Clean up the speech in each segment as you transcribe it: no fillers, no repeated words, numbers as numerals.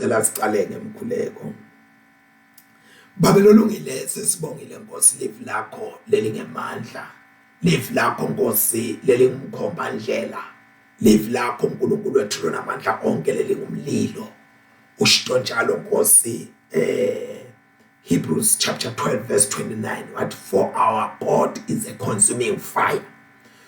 cela sicale ngemkhuleko. Babelolungile sesibongile Nkosi live lakho leli ngemandla. Live lakho Nkosi leli ngumkhomba ndlela. Live lakho uNkulunkulu wethu lonamandla onke leli ngumlilo. Usho njalo Nkosi Hebrews chapter 12 verse 29 what for our God is a consuming fire.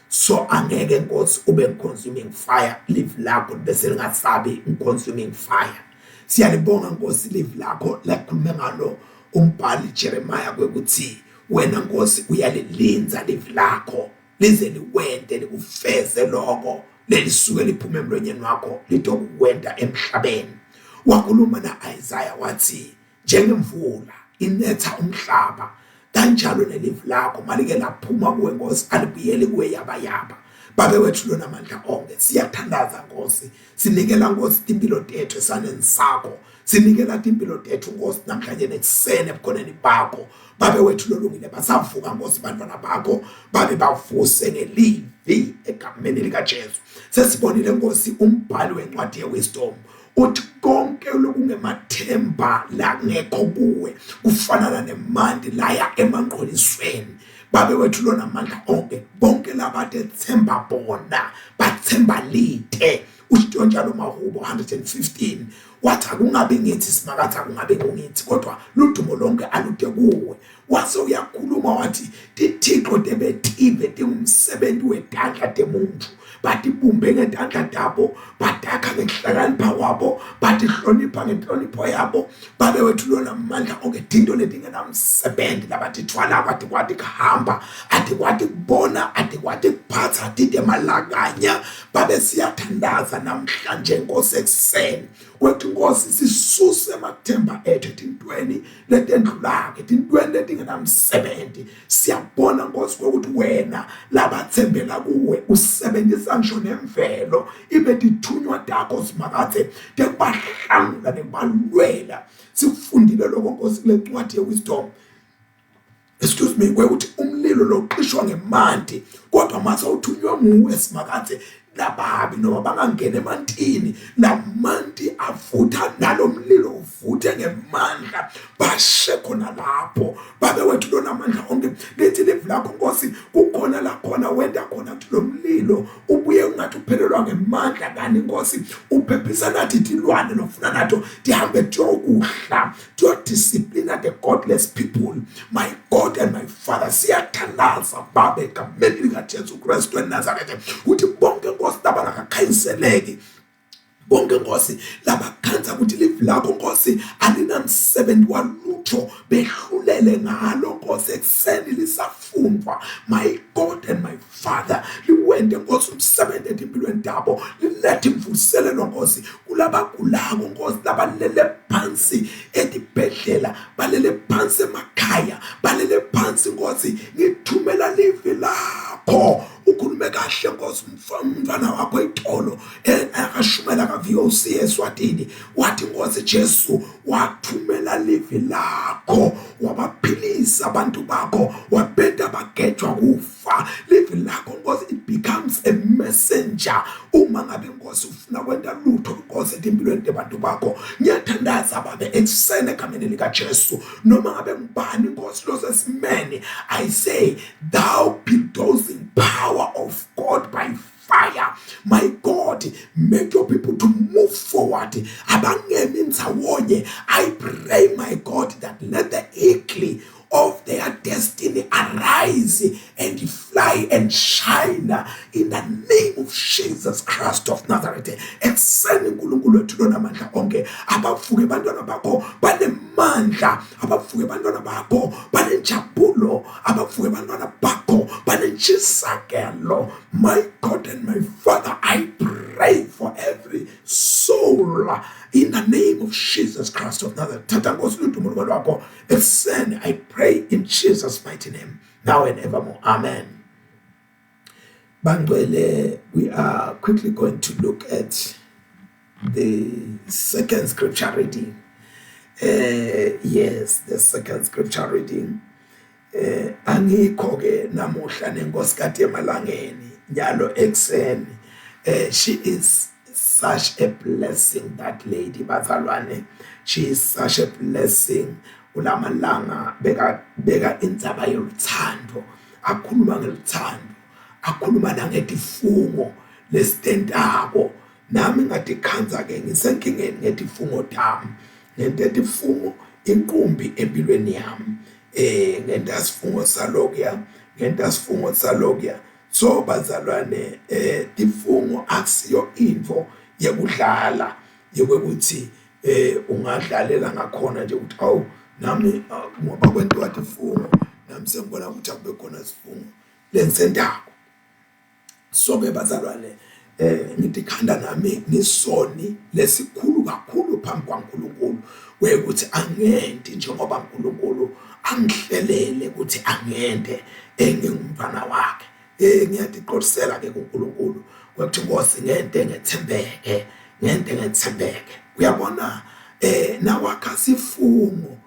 So angeke Nkosi ube consuming fire live lakho bese lingasabi consuming fire. Siyalibonga Nkosi live lakho lakhulume ngalo umbhali Jeremiah kwekuthi wena Nkosi uyalilinza live lakho lize liwente likufeze lokho lelisuke liphuma emlonyeni wakho litokuwenta emhlabeni. Wakhuluma na Isaiah wathi njengemvula inetha umhlaba kanjalo nelive lakho malike laphuma kuwe Nkosi alibuyele kuwe yaba. Babe wethu lonamandla onke siyathandaza Nkosi sinikela Nkosi impilo tethu esaneni sakho sinikela impilo tethu Nkosi namhlanje nekusene ebukhoneni bakho. Babe wethu lolungile basavuka Nkosi bantwana bakho babe bavuse ngelivi egameni lika Jesu. Sesibonile Nkosi umbhali wencwadi yeWisdom uthi konke lokungemathemba la ngekho kuwe kufanana nemandi laya emanqolisweni. Babe wethu lonamandla onke bonke labathe themba bona bathemba lite. Usho njalo Mahubo 115 wathi akungabe ngithi simakatha kungabe ngithi kodwa ludumo lonke alude kuwe. Wase uyakhuluma wathi tithixo debetive tingumsebenzi wetandla temuntu bathi bumbe ngetandla dabo batakha ngenhlakanipha kwabo bathi hlonipha ngenhlonipho yabo. Babe wethu lonamandla onke into letingenamsebenzi labathi thwala kwathi kuhamba athi kwathi kubona athi kwathi kuphatha athi emalakanya. Babe siyathandaza namhlanje Nkosi ekuseni kwethu Nkosi sisuse emathemba ethu tintweni letendlulake tintweni letingenamsebenzi. Siyabona Nkosi ukuthi wena labathembela kuwe usebenzisa ngisho nemvelo ibe dithunywa takho simakathe tebahlangula nebalwela. Sifundile lokho Nkosi kule ncwadi yeWisdom excuse me kwekuthi umlilo loqishwa ngemanti kodwa mase uthunywa nguwe simakathe lababi noma bangangena emantini lamanti avutha nalomlilo uvuthe ngemandla bashe khona lapho. Babe wethu lonamandla onke lethi live lakho Nkosi kukhona la khona wenda khona kuthi lomlilo ubuye ungathi uphelelwa ngemandla kani Nkosi uphephisa nathi tilwane lofuna natho tihambe tiyokuhla discipline the godless people. My God and my Father siyathandaza babe egameni lika Jesu Kristu eNazaretha uthi bonke Nkosi labangakhayiseleki bonke Nkosi labakhanza ukuthi live lakho Nkosi alinamsebenzi walutho behlulele ngalo Nkosi ekuseni lisafundwa. My God and my Father liwende Nkosi umsebenzi empilweni yabo lilethe imvuselelo Nkosi kulabagulako Nkosi labalele phansi edibhedlela balele phansi emakhaya balele phansi Nkosi ngithumela live lakho ukhulume kahle Nkosi umfana wakho itolo akashumela ka VOC eSwatini wathi Nkosi Jesu wathumela live lakho wabaphilisa abantu bakho wabeda bagejwa kufa. Live lakho Nkosi it becomes a messenger uma ngabe Nkosi ufuna kwenda lutho Nkosi empilweni yabantu bakho. Ngiyathandaza babe ekusene egameni lika Jesu noma ngabe ngubani Nkosi losesimene I say thou bulldozing power of God by fire. My God, make your people to move forward. Abangemi ndzawonye. I pray, my God, that let the eagle of their destiny arise and fly and shine in the name of Jesus Christ of Nazareth. Ekseni uNkulunkulu wethu lonamandla onke abavuke bantwana bakho banemandla abavuke bantwana bakho banenjabulo abavuke bantwana bakho banentshisakelo. My God and my Father, I pray for every soul in the name of Jesus Christ of Nazareth. Tata Nkosi ludumo lwakho ekseni I pray in Jesus' mighty name, now and evermore. Amen. Bangwele, we are quickly going to look at the second scripture reading. Yes, the second scripture reading. Angikho ke namuhla nenkosikazi emalangeni nyalo ekseni. She is such a blessing, that lady bazalwane. She is such a blessing. Ulamalanga beka indzaba yoluthando, akhuluma ngeluthando, akhuluma nangetifungo lesitentako. Nami ngatikhanza ke ngisenkingeni ngetifungo tami, ngentetifungo inkumbi empilweni yami. Ngentasifungo salokya. So bazalwane, tifungo akusiyo info yekudlala yokuthi ungadlalela ngakhona nje ukuthi awu nami ngoba kwentiwa tifungo nami sengibona ukuthi akube khona isifungo lengisendako. So ke bazalwane, ngitikhanda nami ngisoni lesikhulu kakhulu phambi kwaNkulunkulu, wekuthi angenti njengoba uNkulunkulu angihlelele ukuthi angente engingumntwana wakhe. Ngiyatiqolisela ke kuNkulunkulu ukuthi Nkosi ngente ngethembeke. Uyabona, nawakha sifungo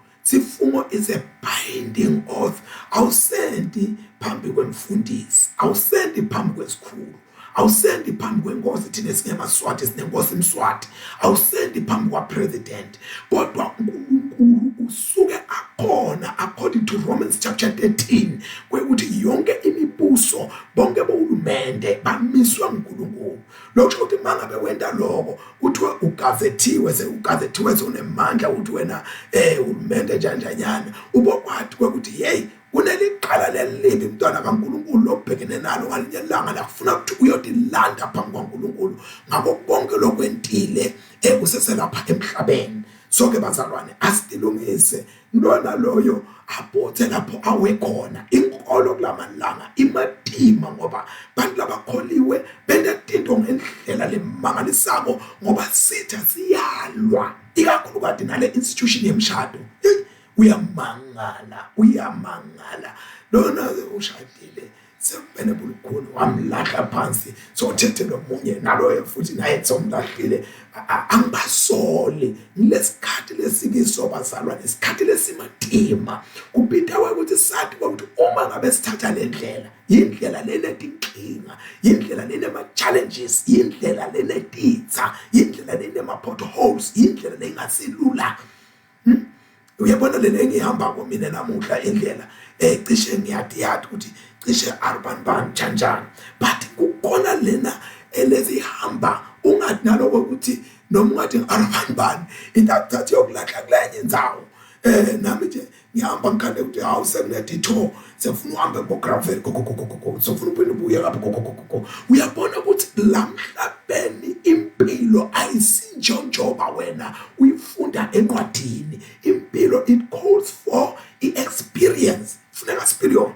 is a binding oath. Awusendi phambi kwemfundisi, awusendi phambi kwesikhulu, awusendi phambi kwenkosi thina singemaswati sinenkosi imswati, awusendi phambi kwapresident, kodwa uNkulunkulu usuke akhona according to Romans chapter 13, kwekuthi yonke imibuso bonke bohulumende bamiswa uNkulunkulu. Lokho ukuthi mangabe wenda lokho kuthiwa ugazetiwe unemandla ukuthi wena uhulumende njanjanyana, ubokwathi kwekuthi hey kuneliqala lelibi mntwana kaNkulunkulu lobhekene nalo ngalinye ilanga lakufuna ukuthi uyodilanda phambi kwaNkulunkulu ngakho konke lokwentile useselapha emhlabeni. So ke bazalwane, asidilungise lona loyo abothe lapho awe khona. Inkolo kulamalanga imatima ngoba bantu labakholiwe benetinto ngendlela lemangalisako ngoba sitha siyalwa, ikakhulukazi nale institution yemshado. Uyamangala lona ushadile sembene bulukhulu wamlahla phansi, so thethe nomunye naloyo futhi naye somlahlile. Angibasole ngesikhathi lesikiso bazalwane, isikhathi lesimatima kupita ukuthi sathi ukuthi uma ngabe sithatha le ndlela, indlela lenetinkinga, indlela lenema challenges, indlela lenetitsa, indlela lenema potholes, indlela lengasilula. Uyabona lena engihamba mina namuhla indlela cishe ngiyathi ukuthi cishe urban kanjani, but kukhona lena elezihamba ungathi naloko ukuthi noma ungathi urban intathathi yokulahla kulenye indzawo. Nami nje ngihamba ngikhande ukuthi hawu sekuneditho sefuna uhambe ngogravel sofuna uphinde ubuye lapho. Uyabona ukuthi lamhlabeni impilo ayisinjonjoba wena uyifunda encwadini. Impilo it calls for experience, funeka experience.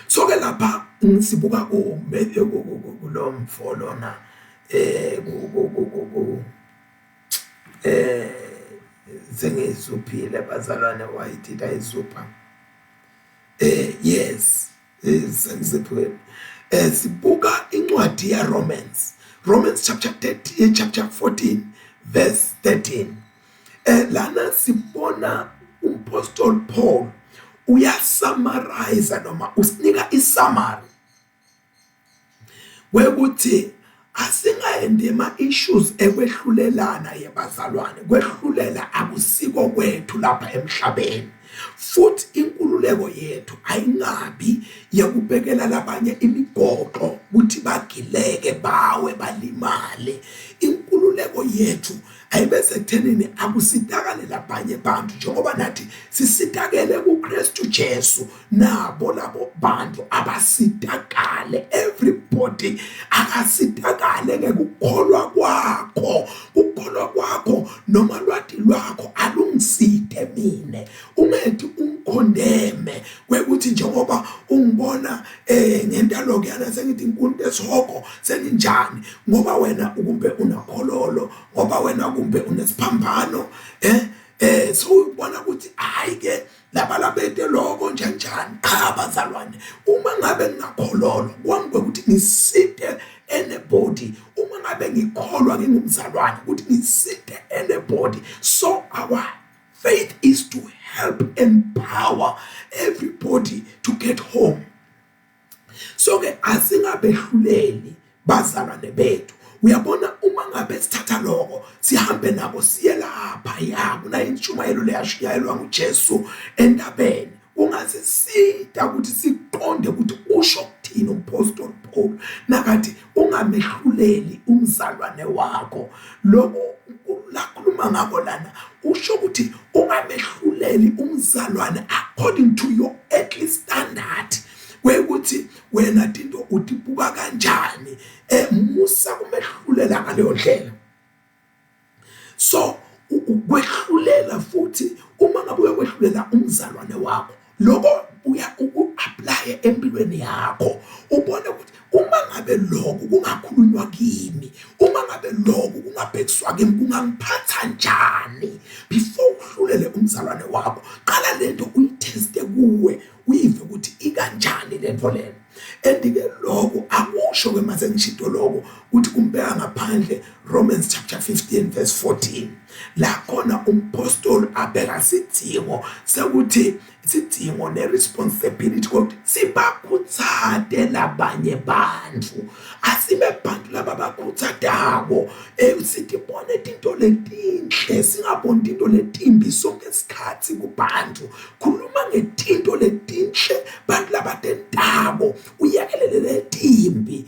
So ke lapha ngisibuka kulo mfolo na sengizuphile bazalwane, why did I zupha? Yes, sengizuphile. Sibuka incwadi ya Romans chapter 14 verse 13. Lana sibona umpostoli Paul uyasummarize noma usinika isummary wekuthi asingayendi ema-issues ekwehlulelana yebazalwane. Kwehlulela akusiko kwethu lapha emhlabeni, futhi inkululeko yethu ayingabi yakubhekela labanye imigoqo ukuthi bagileke bawe balimale. Inkululeko yethu ayibese kuthenini akusitakale labanye bantu njengoba nathi sisitakele kuKristu Jesu, nabo labo bantu abasitakale. Everybody akasitakale ngekukholwa kwakho. Ukukholwa kwakho noma lwati lwakho alungiside mine, ungethi ungikhondeme kwekuthi njengoba ungibona ngentalo kuyana sengithi inkunde esihoko seninjani ngoba wena kumbe unakhololo, ngoba wena kumbe unesiphambano. So ubona ukuthi hayi ke labalabete lokho njani. Cha bazalwane, uma ngabe ngingakhololwa kwami ukuthi ngiside anybody, uma ngabe ngikholwa ngingumzalwane ukuthi ngiside anybody. So our faith is to help empower everybody to get home. So ke asingabehluleli bazalwane bethu uyabona uma ngabe sithatha lokho sihambe nabo siye lapha yabo na intshumayelo leyashiyelwa nguJesu endabeni ungasisida ukuthi siqonde ukuthi usho ukuthini umpostoli Paul nakathi ungamehluleli umzalwane wakho lokho lakhuluma ngako lana usho ukuthi ungamehluleli umzalwane according to your earthly standard wekuthi wena into utibuka kanjani musa kumehlulela ngaleyo ndlela so ukwehlulela futhi uma ngabe uyakwehlulela umzalwane wakho lokho uya uku-apply empilweni yakho ubone ukuthi uma ngabe lokho kungakhulunywa kimi uma ngabe lokho kungabhekiswa kimi kungangiphatha njani before uhlulele umzalwane wakho qala lento uyitheste kuwe uyive ukuthi ikanjani lento lena andike lokho akusho ke mase ngishito lokho ukuthi kumbeka ngaphandle Romans chapter 15 verse 14 la khona umpostoli abeka sidingo sekuthi sidingo neresponsibility ukuthi sibakhuthade labanye bantu asibe bantu laba bakhuthadako sithi bone into letinhle singaboni into letimbi sonke isikhathi kubantu khuluma ngetinto letinhle bantu labatentabo uyekelele letimbi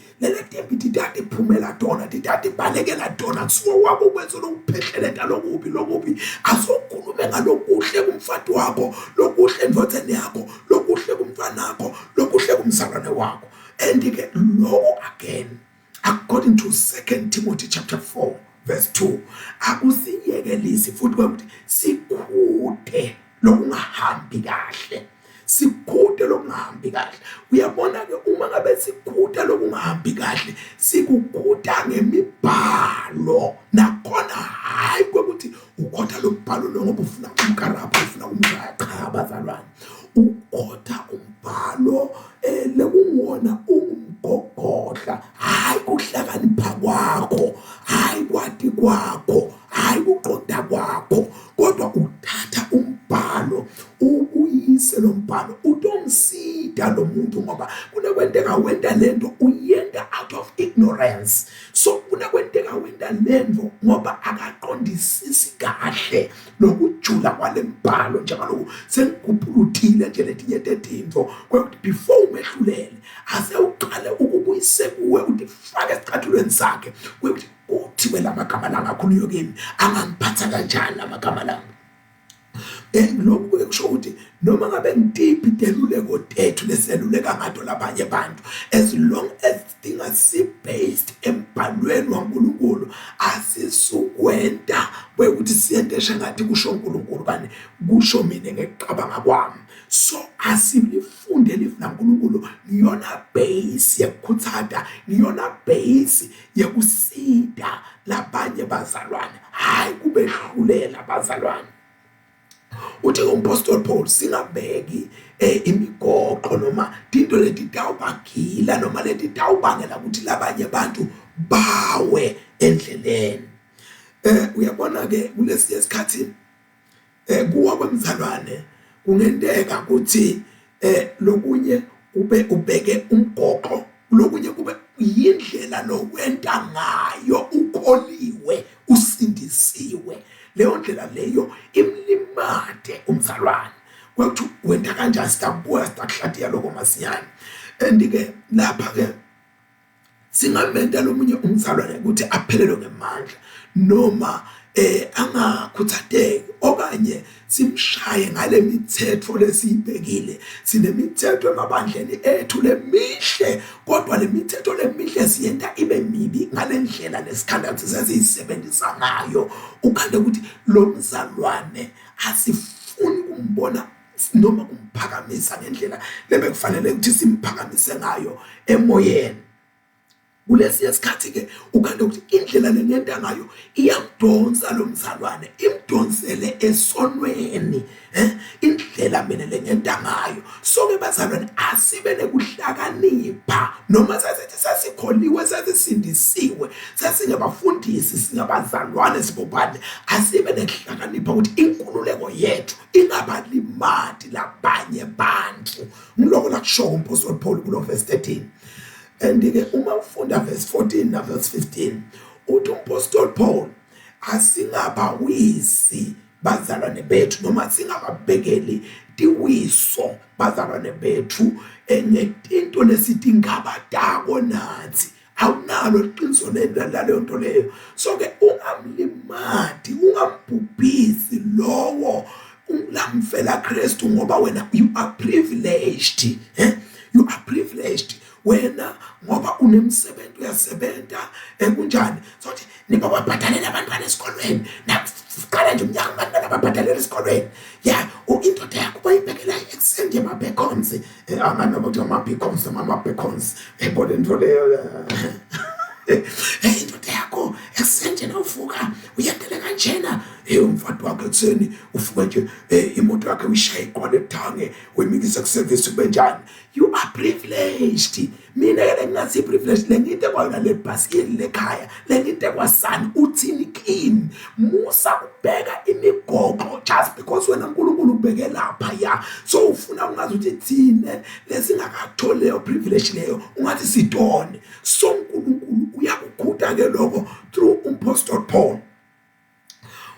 titati phumela tona titati balekela tona kusuka wabo kwenza lokuphehleleta lokubi asokhulume ngalokuhle kumfati wakho lokuhle endvodeni yakho lokuhle kumfanakho lokuhle kumzalwane wakho andike lokho again according to 2 Timothy chapter 4 verse 2 akusiyekelisi futhi ukuthi sikhuthe lokungahambi kahle sikhuthe lokungahambi kahle uyabona ke uma ngabe sikhutha lokungahambi kahle sikukhutha ngemibhalo nakhona hayi ukuthi ukhotha lombhalo lo ngoba ufuna umkarapha ufuna umqhaqa bazalwane ukhotha umbhalo lekuwona umgogodla hayi kuhlakanipha kwakho hayi kwati kwakho hayi kuqonda kwakho kodwa uthatha umbhalo ubuyise lo mbhalo utomsida lo muntu ngoba kunekwenteka wenda lento uyenda out of ignorance so kunekwenteka wenda lento ngoba akaqondisisi kahle lokujula kwale mbhalo njengaloku sengikhuphuluthile nje letinye tetinto ukuthi before umehlulele ase uqale ukubuyise kuwe utifake esicathulweni sakhe ukuthi kuthiwe lamagama la ngakhulunywa kimi angangiphatha kanjani lamagama la lokho kusho ukuthi noma ngabe ngitiphi deluleko tethu leseluleka ngato labanye abantu as long as things are based embhalweni waNkulunkulu asisukwenta ukuthi siyenteshe ngathi kusho uNkulunkulu kani kusho mina ngecabanga kwami so asilifunde lifu laNkulunkulu ngiyona base yekukhuthada ngiyona base yekusida labanye bazalwane hayi kubehlulela bazalwane uthi umpostoli Paul singabeki imigoqo noma into leti tawubagila noma leti tawubangela ukuthi labanye abantu bawe endleleni uyabona ke kulesi sikhathi kuwa kwemzalwane kungendeka ukuthi lokunye ubeke umgoqo lokunye kube yindlela lokwenta ngayo ukholiwe usindisiwe leyo ndlela leyo imlimade umzalwane kwathi wenda kanjani sitabuya sitakuhlathia lokho masiyani andike lapha ke singamenta lomunye umzalwane ukuthi aphelelwe ngemandla noma angakhuthateki okanye simshaye ngale mithetho lesibekile sinemithetho emabandleni ethu lemihle kodwa lemithetho lemihle siyenta ibe mibi ngalendlela lesikhandathi sesiyisebenzisa ngayo ukhande ukuthi lo mzalwane asifuni kumbona noma kumphakamisa ngendlela lebekufanele ukuthi simphakamise ngayo emoyeni kulesi isikhathi ke ukanti ukuthi indlela lengenda ngayo iyamdonsa lo mzalwane imdonsele esonweni indlela mina lengenda ngayo so ke bazalwane asibe nekuhlakanipha noma sasethi sasikholiwe sasisindisiwe sasingabafundisi singabazalwane sibobane asibe nekuhlakanipha ukuthi inkululeko yethu ingabalimati labanye bantu ngiloko la kusho umpostoli Paul kulo verse 13 and uma ufunda verse 14 na verse 15 uthi umpostoli Paul asingabawisi bazalwane bethu noma singababekeli tiwiso bazalwane bethu ngento lesithi ngabadako nathi awunalo iqiniso laleyo nto leyo. So ke ungamlimati ungambhubhisi lowo lamfela Kristu ngoba wena you are privileged, you are privileged wena ngoba unemsebenzi uyasebenza kunjani sothi nibababhadalela abantwana esikolweni nakuqala nje umnyaka abantwana babhadalela esikolweni ya indoda yakho bayibhekela extend ama-beacons amanokuthi ama-beacons ama-beacons ebona into leyo indoda yakho esenje nawuvuka uyadele kanjena umfati wakhe ekuseni uvuka nje imoto yakhe uyishaye igqwale ethange uyimikisa kuservice kubenjani. You are privileged. Mina ke nginathi privileged lenginte kwayona le bhasikeli lekhaya lenginte kwasani uthini kini musa kubheka imigoqo just because wena uNkulunkulu ubeke lapha ya so ufuna ungazi ukuthi thine lesingakatholi leyo privilege leyo ungathi sitone. So uNkulunkulu uyakukhutha ke lokho through umpostoli Paul.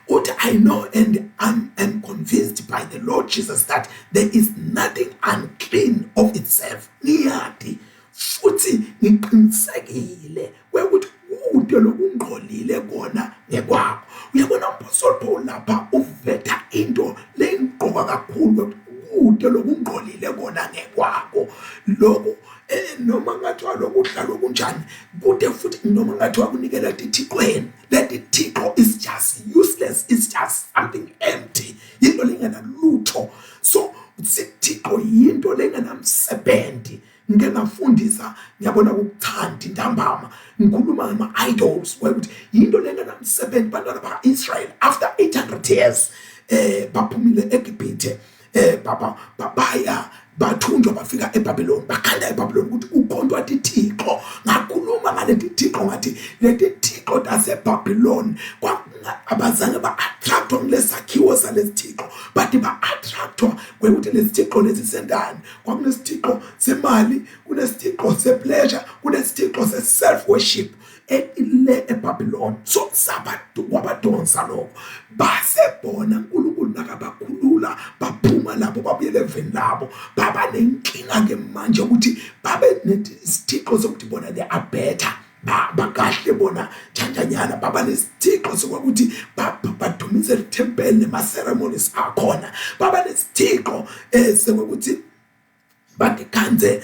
What I know and I'm convinced by the Lord Jesus that there is nothing unclean of itself. Niyati futhi ngiqinisekile ukuthi kude lokungqolile kona ngekwakho. Uyabona umpostoli Paul lapha uveta into lengqoka kakhulu kude lokungqolile kona ngekwakho. Lokho noma ngathiwa lokudla lokunjani kude futhi noma ngathiwa kunikela tithixweni leti thixo is just useless, it's just something empty, yinto lengena lutho. So sithixo yinto lengenamsebenzi. Ngike ngafundisa ngiyabona ukuthanda intambama ngikhuluma ngama-idols ukuthi yinto lengenamsebenzi. Bantwana baka-Israyeli after 800 years baphumile eGibhithe baya bathunjwa bafika eBhabhiloni bakhanda eBhabhiloni ukuthi ukhontwa tithixo. Ngakhuluma ngaleti thixo ngathi leti thixo taseBhabhiloni abazange ba-attractwa ngilesakhiwo salesithixo but ba-attractwa kwekuthi lesithixo lesisendani. Kwakunesithixo semali, kunesithixo sepleasure, kunesithixo se-self worship le eBhabhiloni. So kwabadonsa lokho basebona uNkulunkulu nakabakhulula baphuma lapho babuyele eveni labo baba nenkinga ke manje ukuthi babe nesithixo sokuthi bona they are better bakahle bona janjanyana baba nesithixo sokuthi badumise lithempeli nema-ceremonies akhona baba nesithixo sokuthi batikhanze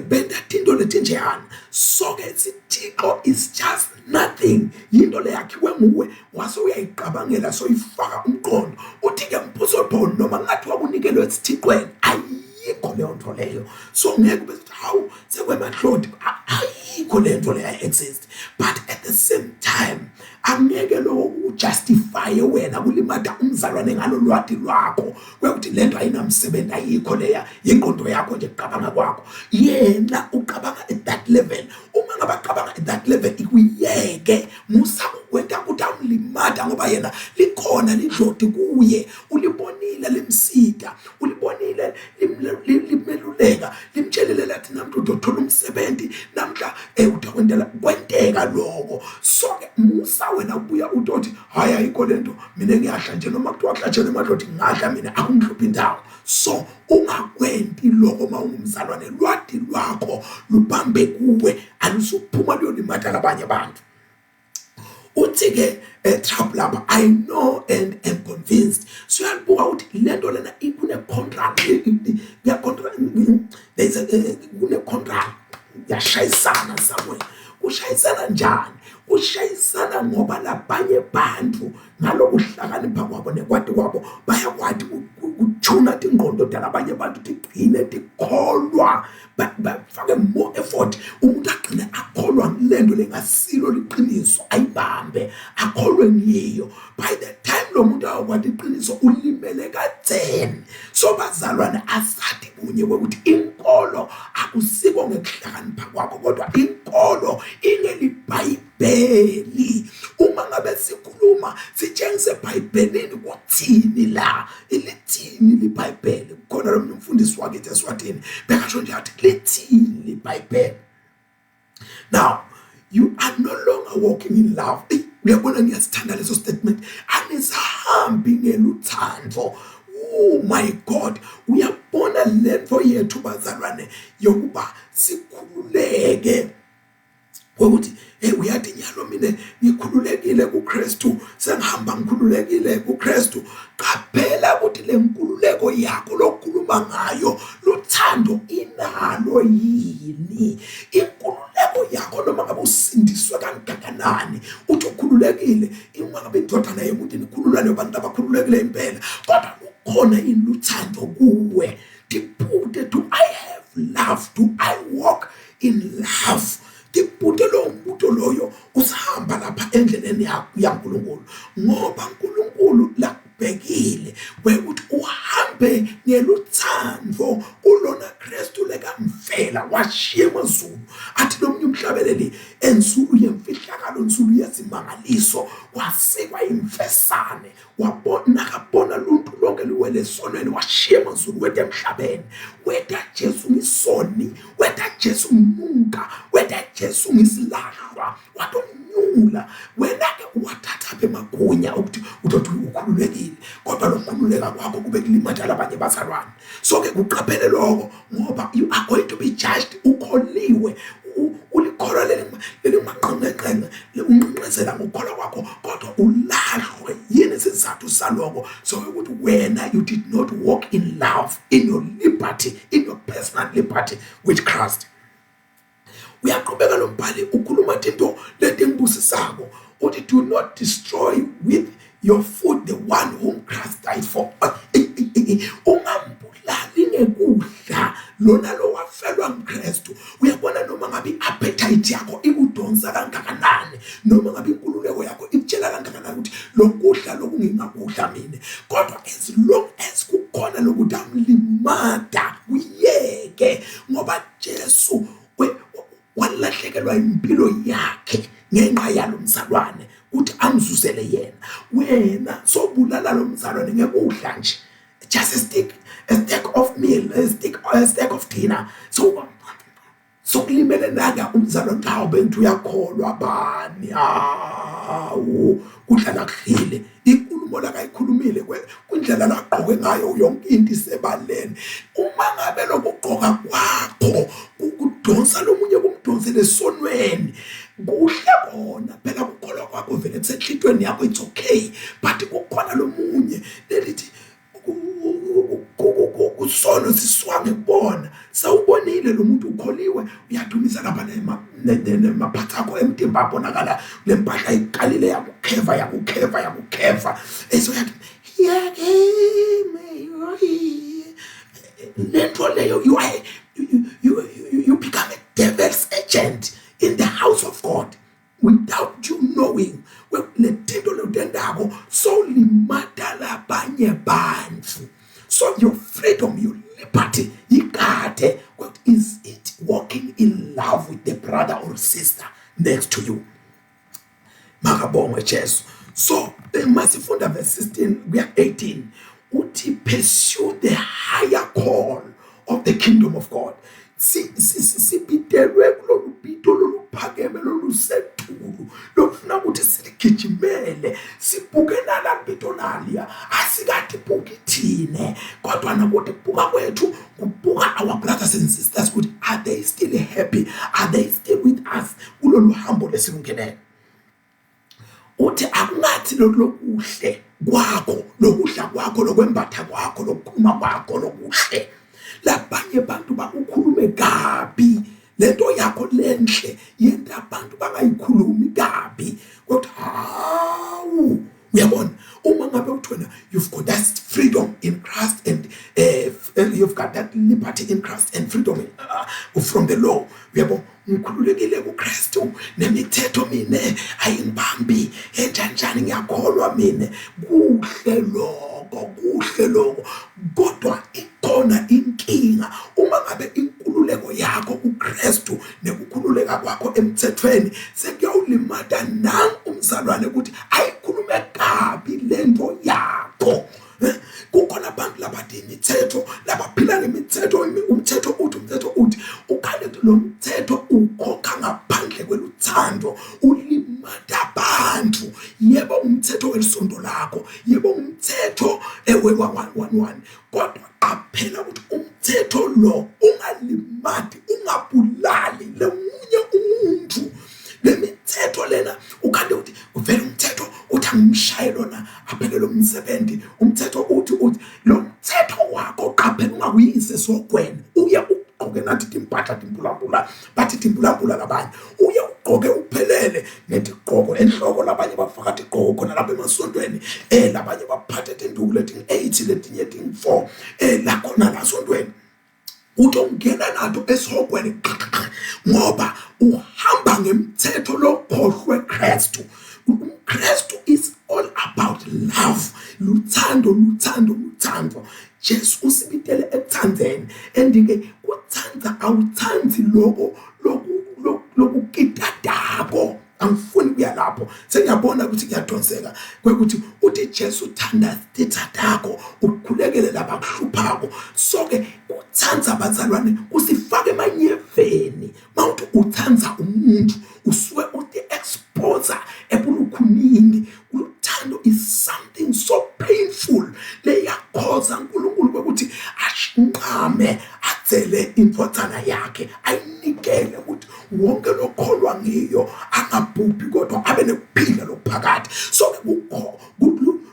benda tinto letinjeyana. So ke isithixo is just nothing. Yinto leyakhiwe nguwe wase uyayiqabangela so ifaka umqondo uthi ke mpostoli Paul noma ngathi wakunikelwe esithixweni ayikho leyo nto leyo. So ngeke bese hawu sekwemahlodi ayikho leyo nto leyo exist but at the same time angeke lo ujustify wena kulimata umzalwane ngalo lwati lwakho kwekuthi lento ayinamsebenzi ayikho leya inqondo yakho nje uqabanga kwakho. Yena uqabanga at that level. Uma ngabaqabanga at that level ikuyeke musa kwenta ukuthi amlimata ngoba yena likhona lidlodi kuye ulibonile limsida ulibonile limeluleka limtshelele lathi namntu uzothola umsebenzi namhla kwenteka lokho. So ke musa wena ubuya uthi hayi ayikho lento mina ngiyahla nje noma kuthiwa kuhlatshele emadlodi ngahla mina akungihluphi indawo. So ungakwenti lokho mawungumzalwane lwadi lwakho lubambe kuwe alusuphuma luyolimata labanye abantu. Uthi ke trouble lapha I know and am convinced. So uyalibuka ukuthi lento lena ikune contract ya contract there's a contract yashayisana somewhere. Ushayisana njani? Ushayisana ngoba labanye bantu ngalokuhlakanipha kwabo nekwati kwabo bayakwati ukuthuna ingqondo dalabanye bantu tigcine tikholwa bafake more effort umuntu agcine akholwa ngilento lengasilo liqiniso ayibambe akholwe ngiyo. By the time lo muntu akwati iqiniso ulimele katheni. So bazalwane asathi kunye ukuthi inkolo akusiko ngekuhlakanipha kwakho kodwa inkolo ingelibhayibheli. Uma ngabe sikhuluma sitshengise eBhayibhelini kuthini la ilithini libhayibheli. Kukhona lo mfundisi wakithi eSwatini bekasho nje athi lithini libhayibheli. Now you are no longer walking in love. Uyabona ngiyasithanda leso statement, anisahambi ngeluthando. Oh my God, uyabona lento yethu bazalwane yokuba sikhululeke ukuthi uyathi nyalo mina ngikhululekile kuKristu, sengihamba ngikhululekile kuKristu. Qaphela ukuthi le nkululeko yakho lokukhuluma ngayo luthando inalo yini? Inkululeko yakho noma ngabe usindiswe kangakanani uthi ukhululekile, uma ngabe indodana yomuntu nikhululane abantu abakhululekile impela, kodwa khona iluthando kuwe. Dipude, do I have love? Do I walk in love? Dipude lo muntu loyo usahamba lapha endleleni yaNkulunkulu, ngoba uNkulunkulu lakubhekile ukuthi uhambe ngeluthando kulona Kristu lekamfela washiya emazulu, athi lo mnye umhlabeleli ensulu yemfihlakalo, ensulu yezimangaliso, wasikwa imfesane, wabona luntu lonke liwele esonweni, washiya emazulu wethu emhlabeni. Wetha Jesu ngisoni, wetha Jesu nunka, wetha Jesu ngisilahlwa, watonyula. Wena-ke wathatha apha emagunya ukuthi uthi ukhululekile, kodwa lokukhululeka kwakho kube kulimathela abanye bazalwane. So-ke kuqaphele lokho, ngoba you are going to be judged. Ukholiwe, ulikholwa leli maqhenqenqenqe, unqenqezela ngokukholwa kwakho, kodwa ulahlwe. Yini isizathu salokho? So ukuthi wena you did not walk in love, in your liberty, in your personal liberty with Christ. Uyaqhubeka lo mbhali ukhuluma into leti engibusisako uthi do not destroy with your food the one whom Christ died for. Ungambulali ngekudla lona lo wafelwa nguKristu. Uyabona noma ngabe appetite yakho ikudonsa kangakanani, noma ngabe inkululeko yakho ikutshela kangakanani ukuthi lokudla lokungingakudla mina, kodwa as long as kukhona lokuthi amlimada uyeke, ngoba Jesu walahlekelwa impilo yakhe ngenxa yalo mzalwane ukuthi angizuzele yena. Wena sobulala lo mzalwane ngekudla nje, just a stack of meal, a stack of dinner. So kulimele nanga umzalwane xa ubentu uyakholwa bani, hawu kudlala kuhlile. Inkulumo la kayikhulumile kwindlela laqoke ngayo yonke into isebaleni. Uma ngabe lokugqoka kwakho kudonsa lomunye kumdonsele esonweni, kuhle kona phela ukukholwa kwakho vele kusenhlitweni yakho, it's okay, but kukhona lomunye lelithi kusono siswange kubona. Sawubonile lo muntu ukholiwe, uyadumisa lapha nemaphatha akho emtimba abonakala lempahla iqalile yakukheva esoyathi lento leyo you become a devil's agent in the house of God without you knowing. Letento lodendako so limadala banye bantu. So your freedom, your liberty, ikade, what is it? Walking in love with the brother or sister next to you. Makabonga Jesu. So masifunda verse 16, we are 18. Uti pursue the higher call of the kingdom of God. Sibitelwe kulolu bito loluphakeme lolusetulu lokufuna ukuthi siligijimele sibukena la bito nalia asikade bukithine, kodwa nakuthi buka kwethu kubuka our brothers and sisters ukuthi are they still happy, are they still with us kulolu hambo lesilungenele. Uthi akungathi lokuhle kwakho, lokudla kwakho, lokwembatha kwakho, lokukhuluma kwakho lokuhle labanye bantu bakukhulume kabi, lento yakho lenhle yenta abantu bangayikhulumi kabi. Kodwa hawu uyabona uma ngabe uthi wena you've got that freedom in Christ and you've got that liberty in Christ and freedom from the law, uyabona ngikhululekile kuKristu, nemithetho mina ayingibambi, enjanjani ngiyakholwa mina, kuhle lokho. Kodwa ikhona inkinga uma ngabe inkululeko yakho kuKristu nekukhululeka kwakho emthethweni sekuyawulimada nangu umzalwane ukuthi ayikhulume kabi lento yakho. Kukhona abantu labathi imithetho, labaphila ngemithetho, umthetho uthi ukhale lo mthetho ukhokha ngaphandle kweluthando lothando ulimata abantu. Yebo umthetho wesondo lakho, yebo umthetho we-111, kodwa qaphela ukuthi umthetho lo ungalimati, ungabulali lemunye umuntu. Le mithetho lena ukade uthi uvela umthetho uthi angimshaye lona aphelele umsebenzi. Umthetho uthi lo mthetho wakho qaphela ungakuyise sogwena. Uye ugqoke nathi timpahla timbulambula, bathi timbulambula labanye. Uye ugqoke uphelele netigqoko enhloko, labanye bafaka tigqoko khona lapha emasontweni. Labanye baphathe tinduku lethi 8 letinye ting 4 la khona nasontweni. Uthi ungena nato esogwena ngoba uhamba ngemthetho lokhohlwe Kristu. UKristu is all about love. Luthando. Jesu usibitele ekuthandeni, and-ke kuthanda awuthandi lokukitadako. Angifuni kuya lapho, sengiyabona ukuthi kuyadonseka kwekuthi uthi Jesu uthanda sithathako ukukhulekele laba kuhluphako. So-ke uthanza abazalwane kusifake emanyeveni. Mawuthi uthanza umuntu usuke uthi expose ebulukhunini. Uthando is something so painful leyakhoza uNkulunkulu ukuthi ashinqame athele imfothana yakhe, ayinikele ukuthi wonke lokholwa ngiyo angabhubhi kodwa abe nekuphila lokuphakade. So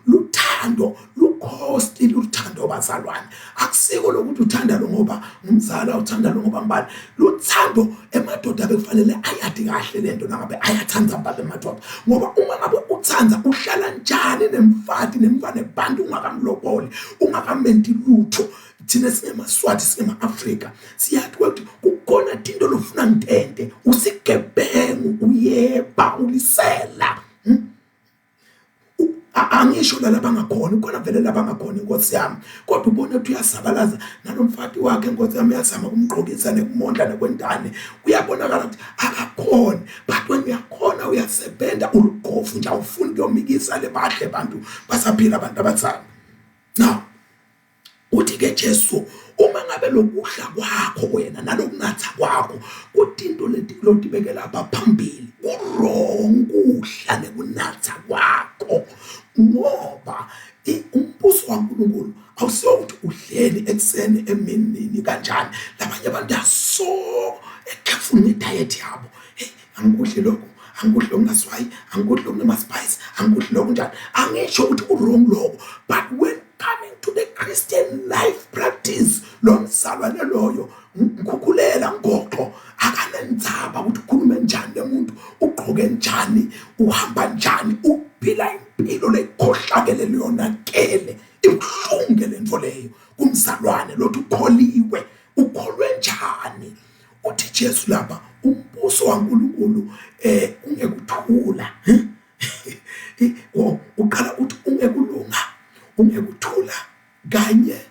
luthando lukhosti, luthando bazalwane. Akusiko lokuthi uthanda lo ngoba ngumzala, uthanda lo ngoba ngibani. Luthando emadoda bekufanele ayathi kahle lento nangabe ayathanda babe emadoda, ngoba uma ngabe uthanda uhlala njani nemfati nemvane bantu ungakamloboli, ungakamenti lutho. Thina singemaswati, singema-Afrika siyathi ukuthi kukhona into lofuna ngitente, usigebengu, uyeba, ulisela. Angisho lalaba ngakhona, khona vele laba ngakhona inkosi yami, kodwa ubone ukuthi uyasabalaza nalomfati wakhe inkosi yami yazama kumgqokisa nekumondla nekwentane. Uyabonakala ukuthi akakhona, but when uyakhona uyasebenta ulugofu nje, awufuni kuyomikisa le bahle bantu basaphila abantu abathanda. Now uthi-ke Jesu uma ngabe lokuhla kwakho wena nalokunatha kwakho kutinto leti lotibeke lapha phambili, kurong kuhla nekunatha kwakho, ngoba umbuso waNkulunkulu awusiwo ukuthi uhleli ekuseni eminini kanjani. Labanye abantu aso ekhefuna ngediet yabo. Angikudli lokho, angikudli okungaswayi, angikudli okunama-spice, angikudli lokho njani. Angisho ukuthi urong lokho, but when coming to the Christian life practice, lo mzalwane loyo ngikukhulela ngoqo akanendzaba ukuthi ukhulume njani lemuntu, ugqoke njani, uhamba njani, uphila impilo lekhohlakele leyonakele. Ibuhlungu lento leyo kumzalwane lothi ukholiwe, ukholwe njani. Uthi Jesu lapha umbuso waNkulunkulu ungekuthula. Uqala uthi ungekulunga, ungekuthula kanye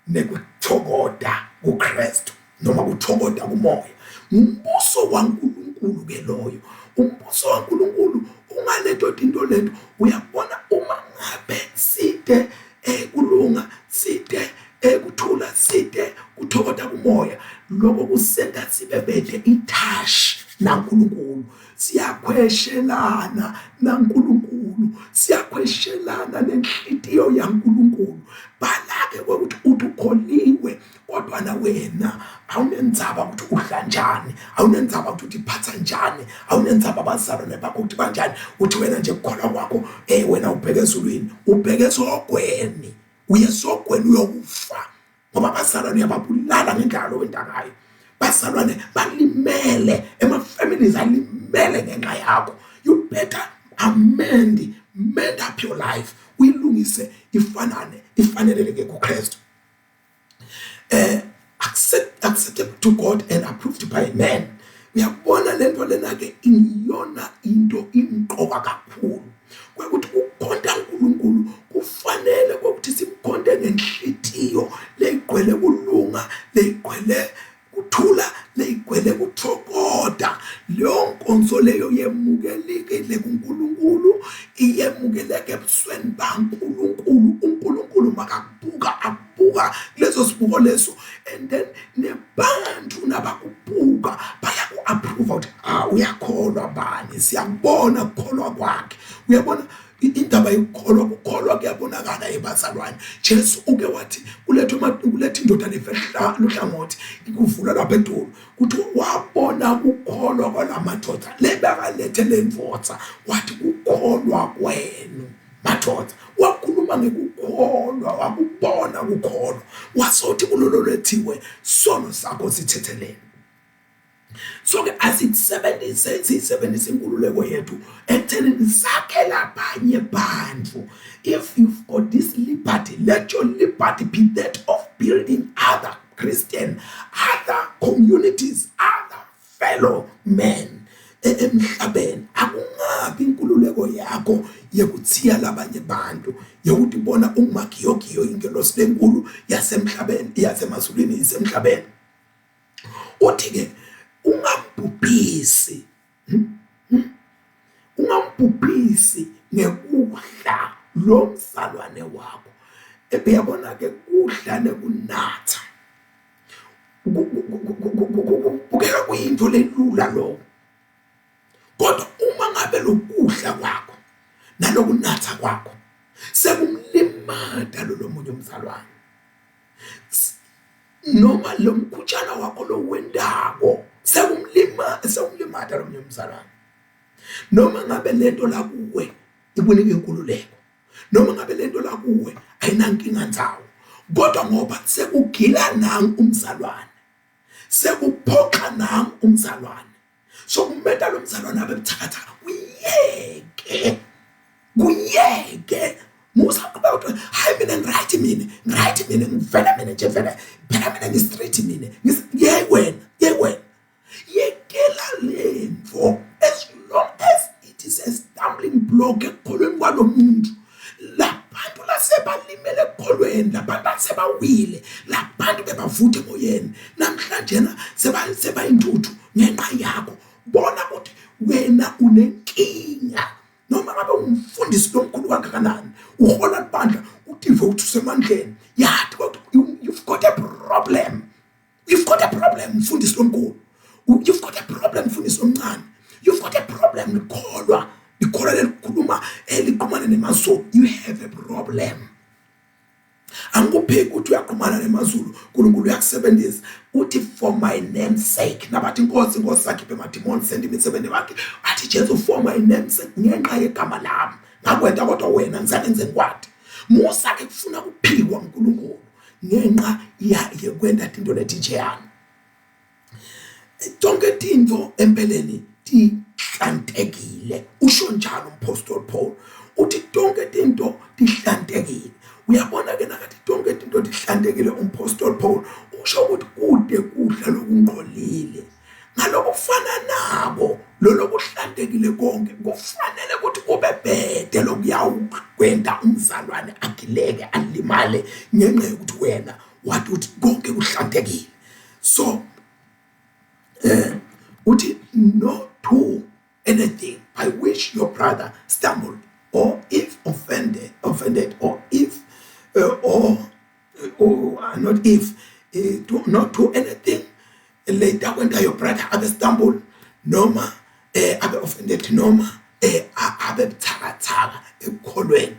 nekuthokoda kuKristu noma kuthokoda kumoya. Umbuso waNkulunkulu ke loyo, umbuso waNkulunkulu ungalento into lento. Uyabona uma ngabe side kulunga, side kuthula, side kuthokoda kumoya, lokho kusenta sibe bethe ithashi naNkulunkulu. Siyakhweshelana naNkulunkulu, siyakhweshelana nenhlitiyo yaNkulunkulu. Balake ukuthi uthi ukholiwe, kodwa na wena awunendzaba ukuthi udla njani, awunendzaba ukuthi uphatha njani, awunendzaba abazalwane bakho ukuthi banjani. Uthi wena nje ukukholwa kwakho wena ubheke ezulwini, ubheke esogweni, uye esogweni uyokufa, ngoba abazalwane uyababulala ngendlela owenta ngayo. Bazalwane balimele, ema-families alimele ngenxa yakho. You better mend up your life, uyilungise ifaneleke kuKristu. Acceptable to God and approved by men. Uyabona lento lena ke iyona into imqoka kakhulu, kwekuthi ukukhonza uNkulunkulu kufanele ukuthi simkhonze ngenhlitiyo leyigcwele kulunga, leyigcwele kuthula, leyigcwele kuthokoda. Leyo nkonzo leyo yemukelekile kuNkulunkulu, iyemukeleke ebusweni baNkulunkulu. uNkulunkulu makakubuka, akubuka leso sibuko leso, and then nebantu nabakubuka bayaku-approve ukuthi uyakholwa bani, uyabona indaba yokukholwa ukukholwa kuyabonakala ebazalwane. Jesu uke wathi kuletha indoda levela luhlangothi ikuvula lapha edolo kuthi wabona ukukholwa kwalamadoda lebakalethe lemvotsa wathi ukukholwa kwenu madoda. Wakhuluma ngekukholwa, wakubona ukukholwa, wasothi kulololethiwe sono sakho sithethelene. So ke asisebenzise inkululeko yethu ekutheni sakhela abanye bantu. If you've got this liberty, let your liberty be that of building other Christian, other communities, other fellow men emhlabeni. Akungabi inkululeko yakho yekuthiya labanye bantu yokuthi bona ungumagiyogiyo ingelosi lenkulu yasemhlabeni yasemazulwini isemhlabeni. Uthi ke ungambhubhisi ngekudla lo mzalwane wakho. Uyabona ke kudla nekunatha ukeka kuyinto lelula lo, kodwa uma ngabe lokudla kwakho nalokunatha kwakho sekumlimada lo munye umzalwane, noma lo mkhutshana wakho lo wendako sekumlimada lo munye umzalwane, noma ngabe lento la kuwe ikunike inkululeko, noma ngabe lento la kuwe ayinankinga nzawo, kodwa ngoba sekugila nangu umzalwane, sekuphoxa nangu umzalwane, so kumele lo mzalwane abe buthakatha kuyeke musa about hayi mina ngiright mina ngivela mina nje vele phela mina ngistraight mina yewena yekela lemvo. As long as it is a stumbling block ekholweni kwalo muntu, labantu lasebalimele ekholweni, labantu lasebawile, labantu bebavuthe emoyeni namhlanje seba intuthu ngenxa yakho. Bona ukuthi wena unenkinga, noma ngabe umfundisi lomkhulu kangakanani, uhola ibandla utive uthi usemandleni yathi kodwa you've got a problem. You've got a problem mfundisi lomkhulu, you've got a problem mfundisi omncane, you've got a problem likholwa lelikhuluma liqhumana nemazulu. You have a problem. Angikupheki ukuthi uyaqhumana nemazulu, uNkulunkulu uyakusebenzisa uthi for my name's sake. Nabathi inkosi sakhiphe amademon send imisebenzi wakhe athi Jesu for my name's sake, ngenxa yegama lami ngakwenta kodwa wena ngizalenze ngwadi. Musa ke kufuna ukuphikwa uNkulunkulu ngenxa yekwenta into letijeyana. Tonke tinto empeleni tihlantekile. Usho njalo uMaphostoli Paul uthi tonke tinto tihlantekile. Uyabona ke nakathi tonke tinto tihlantekile. uMaphostoli Paul usho ukuthi kude kudla lokungqolile ngaloko kufana nabo lo kuhlantekile konke kufanele ukuthi kube bhede lokuyakwenda umzalwane agileke alimale ngenxa yokuthi wena wathi uthi konke kuhlantekile. So uthi not to anything by which your brother stumbled, or if offended, or if not if not to anything later when your brother abe stumbled noma abe offended noma abe buthakathaka ekukholweni.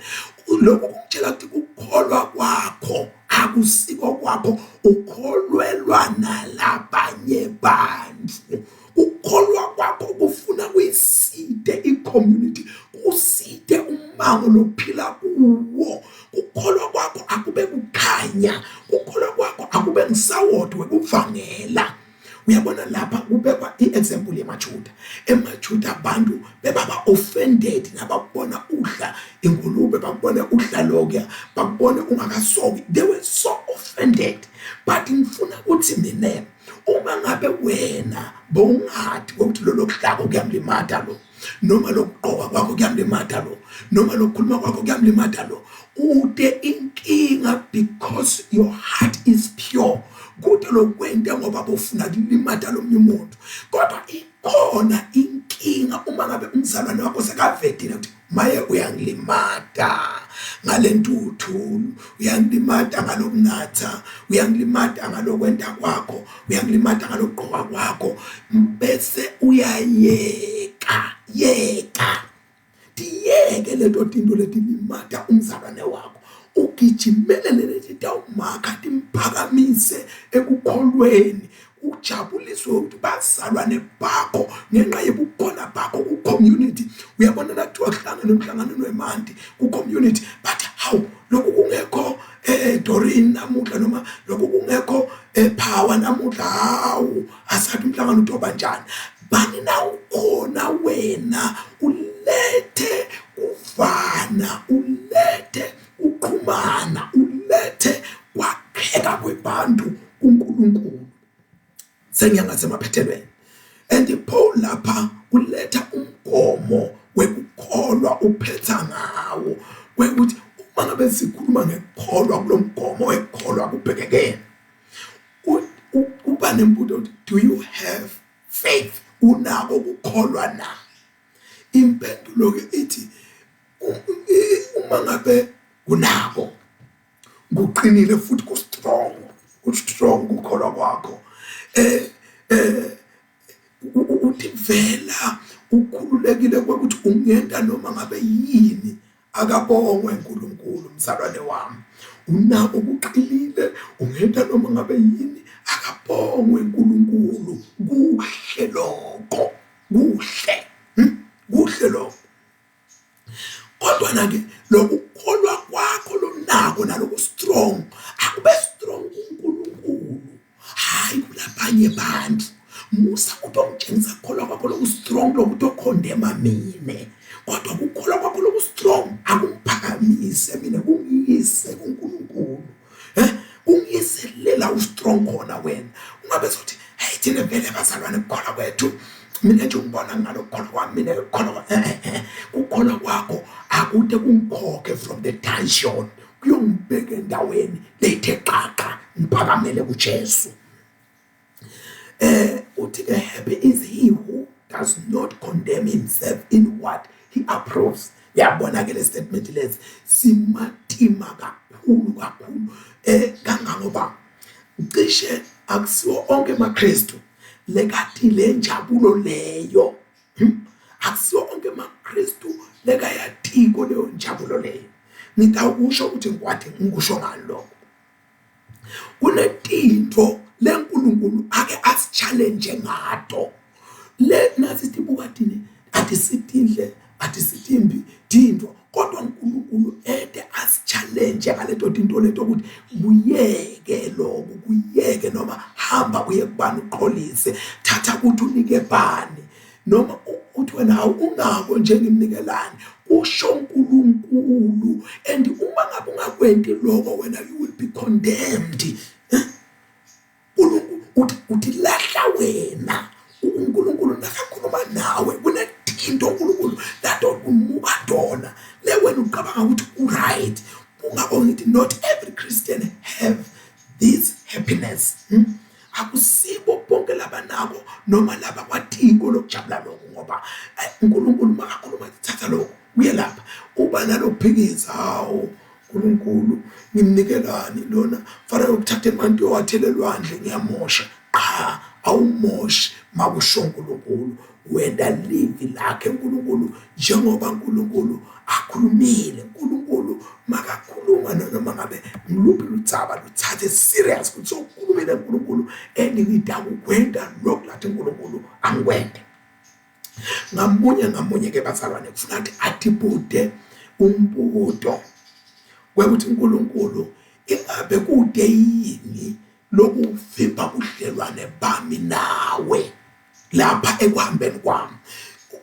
Lokho kungitshela ukuthi ukukholwa kwakho akusiko kwakho, ukholwelwa nalabanye bantu. Ukukholwa kwakho kufuna kuyiside i-community, kuside umango lokuphila kuwo. Ukukholwa kwakho akube kukhanya, ukukholwa kwakho akube ngisawodwe kuvangela. Uyabona lapha kubekwa i-example yemaJuda. EmaJuda abantu bebaba offended nababona udla ingulube, bakubona udla lokya, bakubona ungakasoki. They were so offended. But ngifuna ukuthi mina uma ngabe wena bongathi ukuthi lo lokudlako kuyamlimada lo, noma lokugqoka kwakho kuyamlimada lo, noma lokukhuluma kwakho kuyamlimada lo, ude inkinga because your heart is pure. Kude lokwenda ngoba bofuna kulimada lo umuntu. Kodwa ikhona inkinga uma ngabe umzalwane wakho sekavedile ukuthi maye uyangilimada ngalentuthu, uyangilimada ngalokunatha, uyangilimada ngalokwenda kwakho, uyangilimada ngalogqoka kwakho, bese uyayeka. diyeke lento tinto letilimata umzalwane wakho, ugijimelele lezi ndawo makha timphakamise ekukholweni, ujabuliswe ukuthi bazalwane bakho ngenxa yobukhona bakho ku-community. Uyabona la kuthiwa kuhlangene emhlanganweni wemanti ku-community, but hawu lokhu kungekho Doreen namuhla, noma lokhu kungekho Power namuhla, hawu asathi umhlangano utoba njani. Bani na ukhona wena, ulethe uvana, ulethe uqhumana, ulethe kwakheka kwebantu kuNkulunkulu. Sengiyangasemaphethelweni, and Paul lapha uletha umgomo wekukholwa uphetha ngawo, wekuthi uma ngabe sikhuluma ngekukholwa kulomgomo wekukholwa kubhekekene, uba nembuto ukuthi do you have faith? Unako ukukholwa na? Impendulo ke ithi uma ngabe unako, kuqinile futhi ku-strong ukukholwa kwakho, uthi vela ukhululekile kwekuthi ungenda noma ngabe yini, akabongwe uNkulunkulu mzalwane wami. Unako ukuqinile, ungenda noma ngabe yini, akabongwe uNkulunkulu. Kuhle lokho, kuhle, kuhle lokho. Kodwa na-ke lokukholwa kwakho lonako naloku strong, akube strong kuNkulunkulu, hayi kulabanye bantu. Musa utongitshengisa kukholwa kwakho loku strong lokuthi okhondema mine, kodwa kukholwa kwakho loku strong akumphakamisa mina, kungiyise kuNkulunkulu. Kungiyise lela u-strong khona wena. Ungabe sothi hey thina vele bazalwane kukholwa kwethu, mina nje ungibona ngalo kukholwa kwami, mina kukholwa kwakho akude kungikhokhe from the dungeon kuyongibeka endaweni lethe qaqa ngiphakamele kuJesu. Uthi ke happy is he who does not condemn himself in what he approves. Yabona ke le statement lezi simatima kakhulu kangangoba cishe akusiwo onke amaKristu lekati le njabulo leyo, akusiwo onke amaKristu lekayatiko leyo njabulo leyo. Ngitawusho ukuthi ngikwathi ngikusho ngani lokho. Kunetinto leNkulunkulu ake asi-challenge ngato, le nasithi bukatini atisitindle atisitimbi tinto, kodwa uNkulunkulu ede asi-challenge ngaleto tinto leto ukuthi kuyeke lokho, kuyeke noma hamba uye kubani uqolise, thatha ukuthi unike bani, noma uthi wena unako njengimnikelani, usho uNkulunkulu. And uma ngabe ungakwenti lokho wena you will be condemned. Uthi lahla wena, uNkulunkulu nakakhuluma nawe kunetinto uNkulunkulu lato umuka dona le wena ucabanga ukuthi u-right. Ungabona ukuthi not every Christian have this happiness. Akusibo bonke laba nabo noma laba kwatiko lokujabula lokho, ngoba uNkulunkulu makakhuluma thatha lokho uye lapha uba nalokuphikisa, hawo uNkulunkulu ngimnikelani lona, fanele ukuthatha emanti owathelelwandle ngiyamosha. Cha, awumoshi makusho uNkulunkulu, wenda live lakhe uNkulunkulu njengoba uNkulunkulu akhulumile. uNkulunkulu makakhuluma noma ngabe ngiluphi luthaba luthathe serious ukuthi sokhulumile uNkulunkulu and ngitakwenda lokho lathi uNkulunkulu angikwende. Ngamunye ke bazalwane kufuna ukuthi atibute umbuto kwekuthi uNkulunkulu ingabe kude yini lokuvimba budlelwane bami nawe lapha ekuhambeni kwami.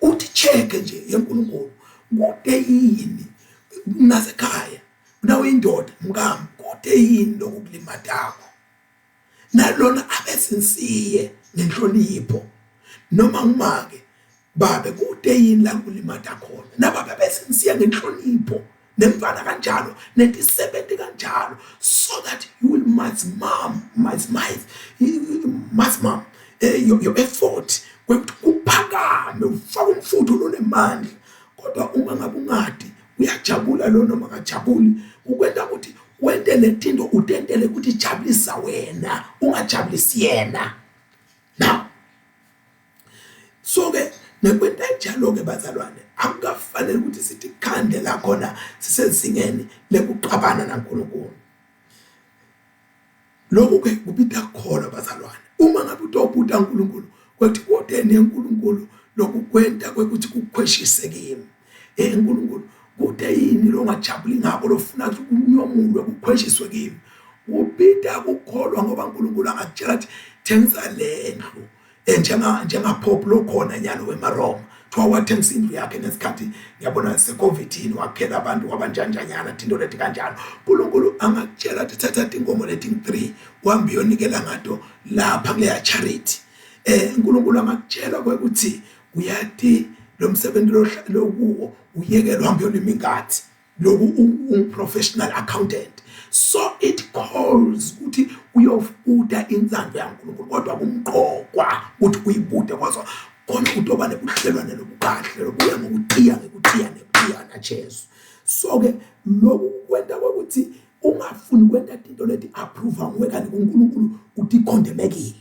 Uthi check nje yeNkulunkulu kude yini nasekhaya, nawe indoda mngami, kude yini lokulimatakho, nalona abesinsiye nenhlonipho, noma ngimake babe kude yini la kulimata khona, nababe besinsiye ngenhlonipho nemfana kanjalo netisebenzi kanjalo, so that you will maximum your effort ukuthi kuphakame ufake umfutho lonemandla. Kodwa uma ngabe ungadi uyajabula lo noma akajabuli, ukwenda ukuthi wente letinto utentele ukuthi jabulisa wena ungajabulisi yena. Now so ke nekwenta njalo ke bazalwane akufanele ukuthi sithi khande la khona sisezingeni lekuxabana naNkulunkulu. Lokhu ke kubita khona bazalwane. Uma ngabe utobhuta uNkulunkulu kwathi kodwa neNkulunkulu lokhu kwenta kwekuthi kukhweshise kimi. uNkulunkulu kude yini lo ngajabuli ngako lofuna ukuthi kunyomulwe kukhweshiswe kimi. Ubita ukukholwa ngoba uNkulunkulu angakutshela ukuthi thengisa lendlu njenga Pope lo khona nyalo weMaroma kuthiwa wathengisa indlu yakhe ngesikhathi ngiyabona se-COVID wakhela abantu wabanjanjanyana into leti kanjalo. uNkulunkulu angakutshela ukuthi thatha inkomo leti 3 uhambe uyonikela ngato lapha kuleya charity. uNkulunkulu angakutshela ukuthi uyathi lo msebenzi lokuwo uyeke uhambe uyolima ingadi loku professional accountant. So it calls ukuthi uyofuda inzando yaNkulunkulu kodwa kumqokwa ukuthi uyibude kwazo khona utoba nebuhlelwane lobukahle lobuya ngokutiya na Jesu. So ke lokhu kwenta ukuthi ungafuni kwenta into leti approve nguwe kanti kuNkulunkulu uthi condemnekile.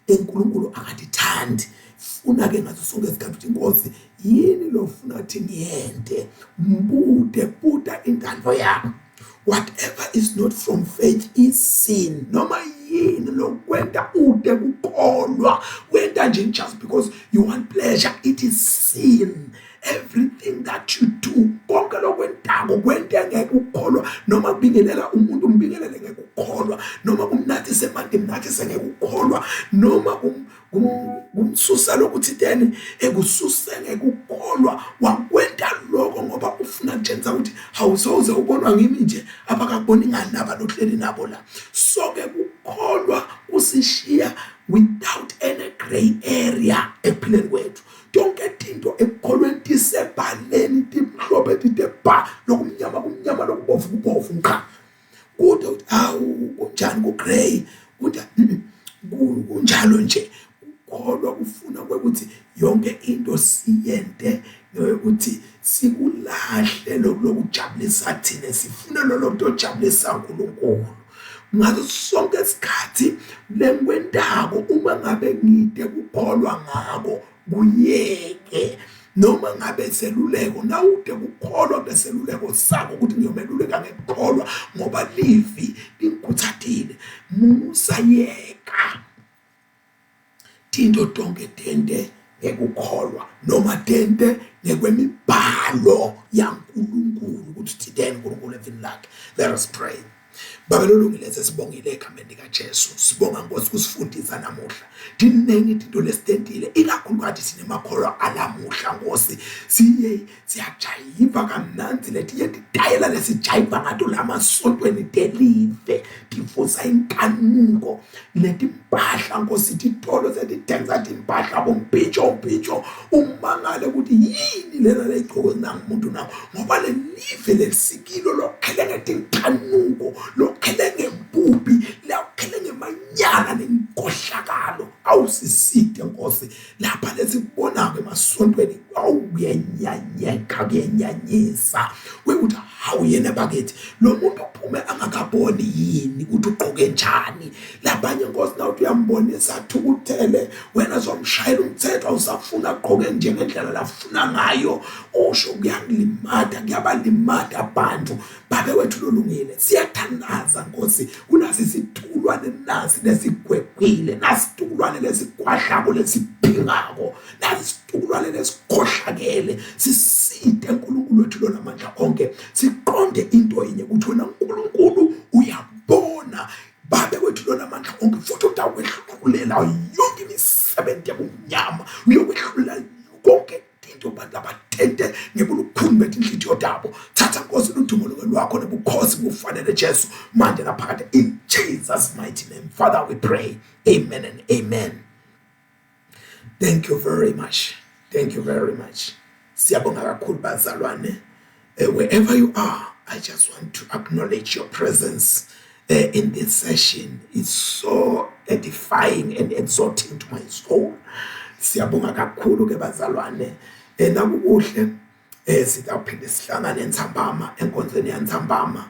uNkulunkulu akadithandi. Funa ke ngaso sonke isikhathi ukuthi Nkosi yini lo funa ukuthi ngiyente mbude buda intando yakho. Whatever is not from faith is sin. Noma yini lokwenda ude kukholwa wenda nje just because you want pleasure, it is sin. Everything that you do konke lokwentako kwenta ngeke ukholwa noma kubingelela umuntu umbingelele ngeke ukholwa noma kumnathise manje mnathise ngeke ukholwa noma kumsusa lokuthi tene ekususe ngeke ukholwa wakwenta lokho ngoba ufuna ukutshengisa ukuthi hawusoze ubonwa ngimi nje abakaboni ngani abalohleli nabo la. So ke ukholwa usishiya without any gray area ekuphileni kwethu. Tonke into ekukholweni tisebhaleni timhlophe titebha lokumnyama lokubovu nqa kude ukuthi awu kunjani ku-gray kude kunjalo nje. Ukholwa kufuna ukuthi yonke into siyente ukuthi sikulahle lokujabulisa thina sifuna lokho ojabulisa uNkulunkulu. Ngaso sonke isikhathi lenkwendako uma ngabe ngide kukholwa ngako kuyeke noma ngabe seluleko nawude kukholwa beseluleko sakho ukuthi ngiyomeluleka ngekukholwa ngoba livi linkuthathile musayeka tinto tonke tente ngekukholwa noma tente ngekwemibhalo yaNkulunkulu ukuthi thideni uNkulunkulu evini lakhe. Let us pray. Baba lolungile sesibongile ekhambeni likaJesu. Sibonga Nkosi kusifundisa namuhla. Dinengi into lesitentile ikakhulukazi sinemakholwa alamuhla Nkosi. Siyajayiva kamnandi leti yedidayela lesijayiva ngato lamasontweni delive tivusa inkanuko leti mpahla Nkosi titolo setithenga timpahla bompitsho umangale ukuthi yini lena leyigqoko nangumuntu nawo ngoba le live lesikilo lokhelenge tinkanuko lokhelenge mpupi lokhelenge manyala nenkohlakalo awusiside Nkosi lapha lesibona emasontweni awuyenyanyeka kuyenyanyisa ukuthi hawu yena bakithi lo muntu uphume angakaboni yini ukuthi ugqoke njani labanye Nkosi na uthi uyambonisa thukuthele wena zomshayela umthetho awusafuna ugqoke njengendlela lafuna ngayo usho kuyabalimata abantu. Baba wethu lolungile siyathandaza Nkosi kunasi situlwane nasi lesigwegwile nasitulwane lesigwahlako lesiphingako nasitulwane lesikhohlakele siside uNkulunkulu wethu lona amandla onke siqonde into yenye ukuthi wena uNkulunkulu uyabona Baba wethu lona amandla onke futhi utawehlulela yonke imisebenzi yobumnyama uyokwehlulela konke into abantu abatente ngebulukhuni betinhliziyo zabo. Thatha Nkosi udumo lwakho nobukhosi bufanele Jesu manje naphakade in Jesus mighty name. Father we pray. Amen and amen. Thank you very much. Thank you very much. Siyabonga kakhulu bazalwane. Wherever you are, I just want to acknowledge your presence in this session. It's so edifying and exhorting to my soul. Siyabonga kakhulu ke bazalwane. Nakukuhle sitawuphinde sihlangane entsambama enkonzweni yantsambama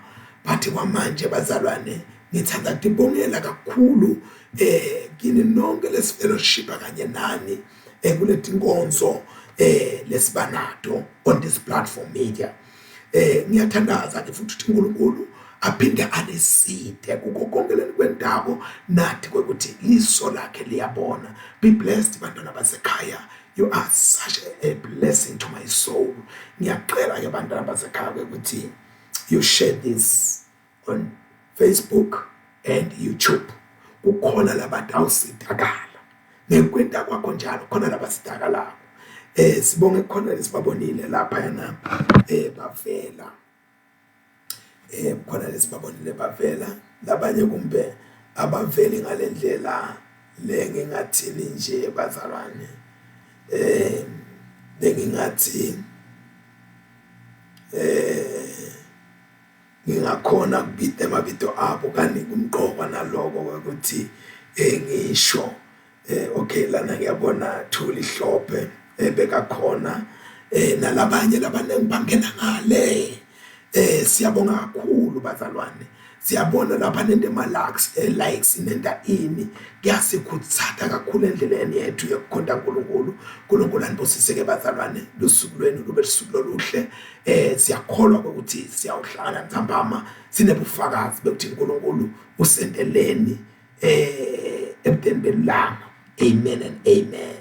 bathi kwamanje bazalwane ngithanda ukubongela kakhulu kini nonke lesifellowship kanye nani kuleti nkonzo lesibanato on this platform media. Ngiyathandaza ke futhi ukuthi uNkulunkulu aphinde aneside kuko konke leli kwendako nathi kwekuthi liso lakhe liyabona. Be blessed bantwana basekhaya. You are such a blessing to my soul. Ngiyacela ke bantwana basekhaya ukuthi you share this on Facebook and YouTube. Kukhona labantu awusidakala ngekwenta kwakho njalo khona labasidakalayo. Sibonge khona lesibabonile lapha yana bavela khona lesibabonile bavela labanye kumbe abaveli ngalendlela lengingathini nje bazalwane bengingathi ngingakhona kubita amabito abo kanti kumqoka naloko ukuthi ngisho okay lana ngiyabona Thuli Hlophe bekakhona nalabanye labanenge bangena ngale. Siyabonga kakhulu bazalwane. Siyabona lapha nende likes nenda ini kuyasikhuthaza kakhulu endleleni yethu yokukhonza uNkulunkulu. uNkulunkulu anibusiseke bazalwane, lusuku lwenu lube lusuku oluhle. Siyakholwa ukuthi siyawuhlangana ntambama sinebufakazi bokuthi uNkulunkulu usendeleni ebudeni belanga. Amen and amen.